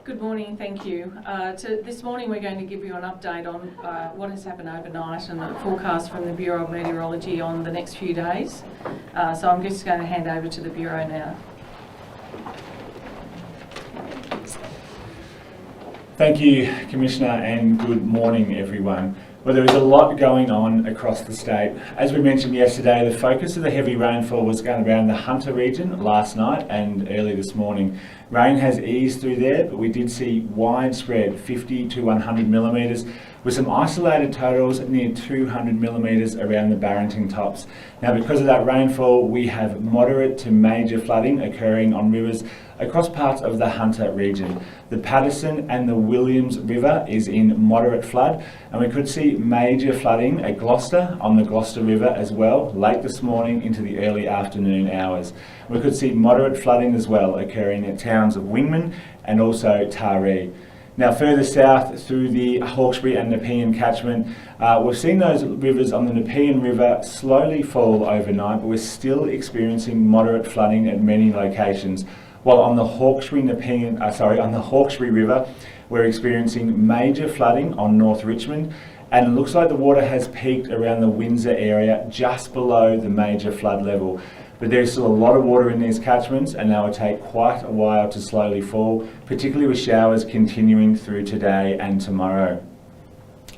Good morning, thank you. This morning we're going to give you an update on what has happened overnight and the forecast from the Bureau of Meteorology on the next few days. So I'm just going to hand over to the Bureau now. Thank you, Commissioner, and good morning, everyone. Well, there is a lot going on across the state. As we mentioned yesterday, the focus of the heavy rainfall was going around the Hunter region last night and early this morning. Rain has eased through there, but we did see widespread 50 to 100 millimetres, with some isolated totals near 200 millimetres around the Barrington tops. Now, because of that rainfall, we have moderate to major flooding occurring on rivers across parts of the Hunter region. The Patterson and the Williams River is in moderate flood, and we could see major flooding at Gloucester on the Gloucester River as well, late this morning into the early afternoon hours. We could see moderate flooding as well occurring at towns of Wingman and also Taree. Now, further south through the Hawkesbury and Nepean catchment, we've seen those rivers on the Nepean River slowly fall overnight, but we're still experiencing moderate flooding at many locations. While on the Hawkesbury River, we're experiencing major flooding on North Richmond, and it looks like the water has peaked around the Windsor area, just below the major flood level. But there's still a lot of water in these catchments, and they will take quite a while to slowly fall, particularly with showers continuing through today and tomorrow.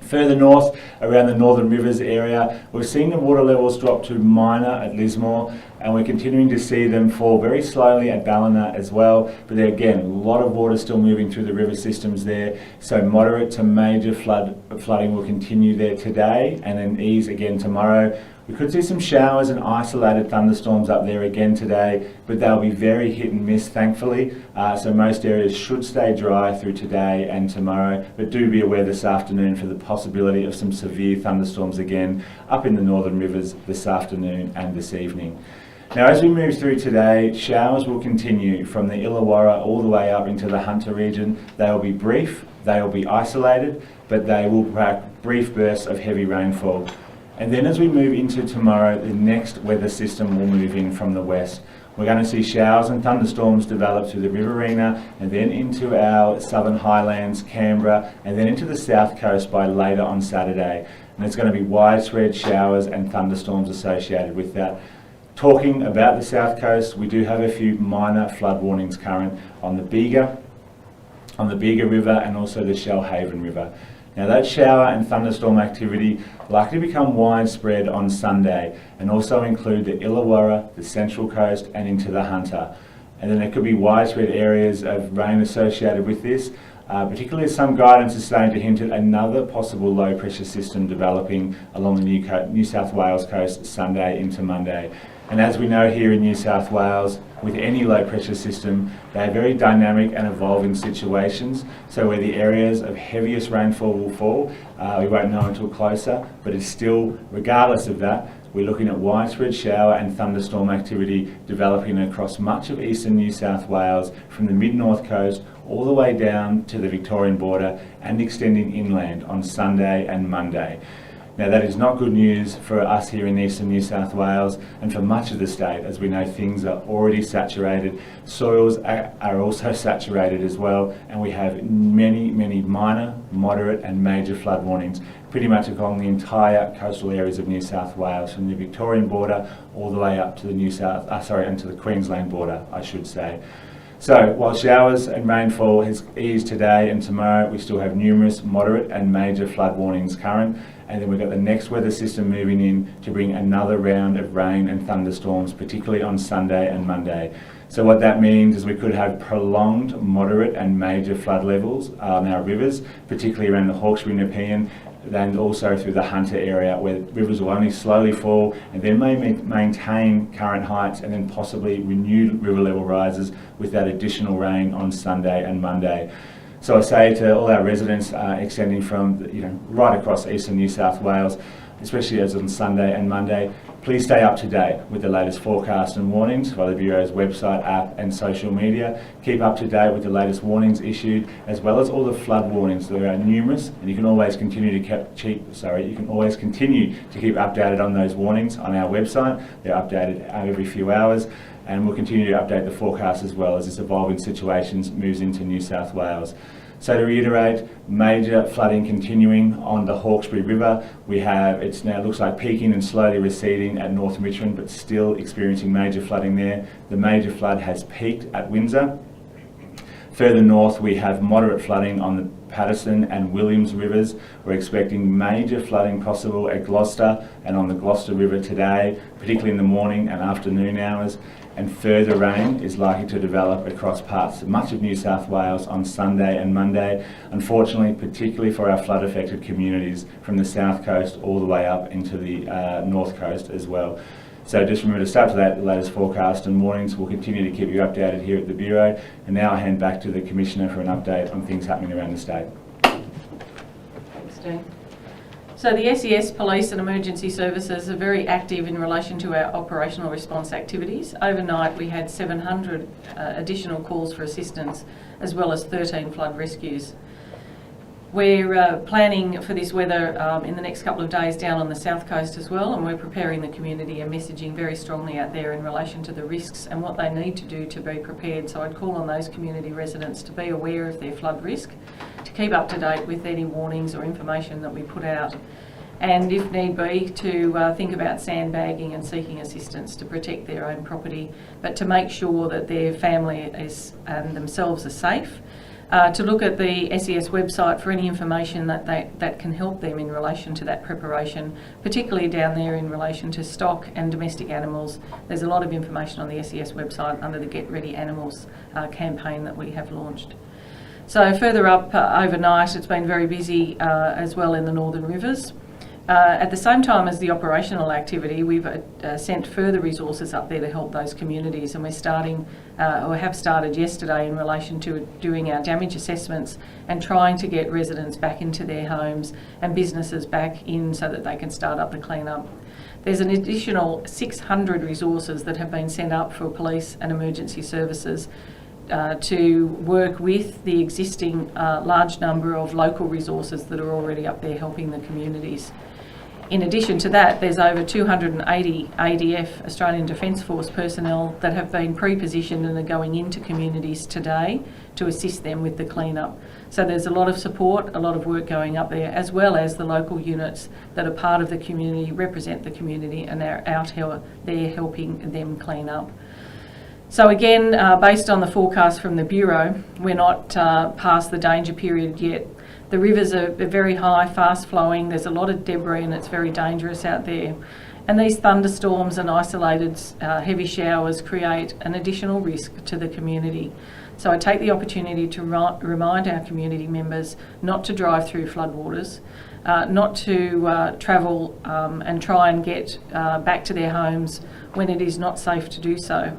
Further north, around the Northern Rivers area, we've seen the water levels drop to minor at Lismore, and we're continuing to see them fall very slowly at Ballina as well. But there again, a lot of water still moving through the river systems there, so moderate to major flooding will continue there today and then ease again tomorrow. We could see some showers and isolated thunderstorms up there again today, but they'll be very hit and miss, thankfully. So most areas should stay dry through today and tomorrow, but do be aware this afternoon for the possibility of some severe thunderstorms again up in the Northern Rivers this afternoon and this evening. Now, as we move through today, showers will continue from the Illawarra all the way up into the Hunter region. They will be brief, they will be isolated, but they will bring brief bursts of heavy rainfall. And then as we move into tomorrow, the next weather system will move in from the west. We're going to see showers and thunderstorms develop through the Riverina and then into our southern highlands, Canberra, and then into the south coast by later on Saturday. And there's going to be widespread showers and thunderstorms associated with that. Talking about the south coast, we do have a few minor flood warnings current on the Bega River and also the Shellhaven River. Now, that shower and thunderstorm activity likely to become widespread on Sunday and also include the Illawarra, the Central Coast and into the Hunter. And then there could be widespread areas of rain associated with this, particularly as some guidance is starting to hint at another possible low pressure system developing along the New South Wales coast Sunday into Monday. And as we know here in New South Wales, with any low pressure system, they are very dynamic and evolving situations. So where the areas of heaviest rainfall will fall, we won't know until closer, but it's still, regardless of that, we're looking at widespread shower and thunderstorm activity developing across much of eastern New South Wales from the mid-north coast all the way down to the Victorian border and extending inland on Sunday and Monday. Now, that is not good news for us here in eastern New South Wales and for much of the state, as we know things are already saturated. Soils are also saturated as well, and we have many minor, moderate and major flood warnings pretty much along the entire coastal areas of New South Wales, from the Victorian border all the way up to the into the Queensland border, I should say. So, while showers and rainfall has eased today and tomorrow, we still have numerous moderate and major flood warnings current, and then we've got the next weather system moving in to bring another round of rain and thunderstorms, particularly on Sunday and Monday. So what that means is we could have prolonged moderate and major flood levels on our rivers, particularly around the Hawkesbury Nepean, and also through the Hunter area, where rivers will only slowly fall and then may maintain current heights and then possibly renewed river level rises with that additional rain on Sunday and Monday. So I say to all our residents extending from right across eastern New South Wales, especially as on Sunday and Monday, Please stay up to date with the latest forecast and warnings via the Bureau's website, app and social media. Keep up to date with the latest warnings issued, as well as all the flood warnings. There are numerous, and you can always continue to keep updated on those warnings on our website. They're updated every few hours, and we'll continue to update the forecast as well as this evolving situation moves into New South Wales. So to reiterate, major flooding continuing on the Hawkesbury River. It's now looks like peaking and slowly receding at North Richmond, but still experiencing major flooding there. The major flood has peaked at Windsor. Further north, we have moderate flooding on the Patterson and Williams rivers. We're expecting major flooding possible at Gloucester and on the Gloucester River today, particularly in the morning and afternoon hours. And further rain is likely to develop across much of New South Wales on Sunday and Monday, unfortunately, particularly for our flood affected communities from the south coast all the way up into the north coast as well. So just remember to stay up to that, the latest forecast and warnings. We'll continue to keep you updated here at the Bureau. And now I hand back to the Commissioner for an update on things happening around the state. Thanks, Dean. So the SES Police and Emergency Services are very active in relation to our operational response activities. Overnight we had 700 additional calls for assistance, as well as 13 flood rescues. We're planning for this weather in the next couple of days down on the south coast as well, and we're preparing the community and messaging very strongly out there in relation to the risks and what they need to do to be prepared. So I'd call on those community residents to be aware of their flood risk, to keep up to date with any warnings or information that we put out, and if need be to think about sandbagging and seeking assistance to protect their own property, but to make sure that their family and themselves are safe. To look at the SES website for any information that can help them in relation to that preparation, particularly down there in relation to stock and domestic animals. There's a lot of information on the SES website under the Get Ready Animals campaign that we have launched. So further up overnight, it's been very busy as well in the northern rivers. At the same time as the operational activity, we've sent further resources up there to help those communities, and we're starting, or have started yesterday, in relation to doing our damage assessments and trying to get residents back into their homes and businesses back in so that they can start up the clean-up. There's an additional 600 resources that have been sent up for police and emergency services to work with the existing large number of local resources that are already up there helping the communities. In addition to that, there's over 280 ADF, Australian Defence Force personnel, that have been pre-positioned and are going into communities today to assist them with the clean-up. So there's a lot of support, a lot of work going up there, as well as the local units that are part of the community, represent the community, and are out there helping them clean up. So again, based on the forecast from the Bureau, we're not past the danger period yet. The rivers are very high, fast flowing, there's a lot of debris and it's very dangerous out there. And these thunderstorms and isolated heavy showers create an additional risk to the community. So I take the opportunity to remind our community members not to drive through floodwaters, not to travel and try and get back to their homes when it is not safe to do so.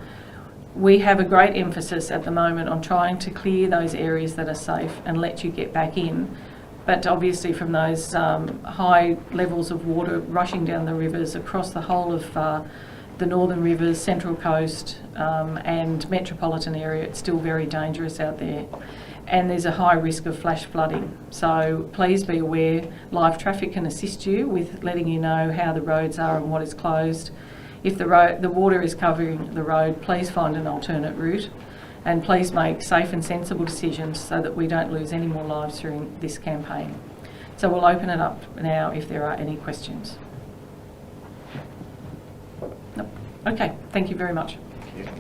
We have a great emphasis at the moment on trying to clear those areas that are safe and let you get back in. But obviously from those high levels of water rushing down the rivers across the whole of the northern rivers, Central Coast and metropolitan area, it's still very dangerous out there. And there's a high risk of flash flooding. So please be aware, live traffic can assist you with letting you know how the roads are and what is closed. If the water is covering the road, please find an alternate route, and please make safe and sensible decisions so that we don't lose any more lives during this campaign. So we'll open it up now if there are any questions. No. Okay, thank you very much. Thank you.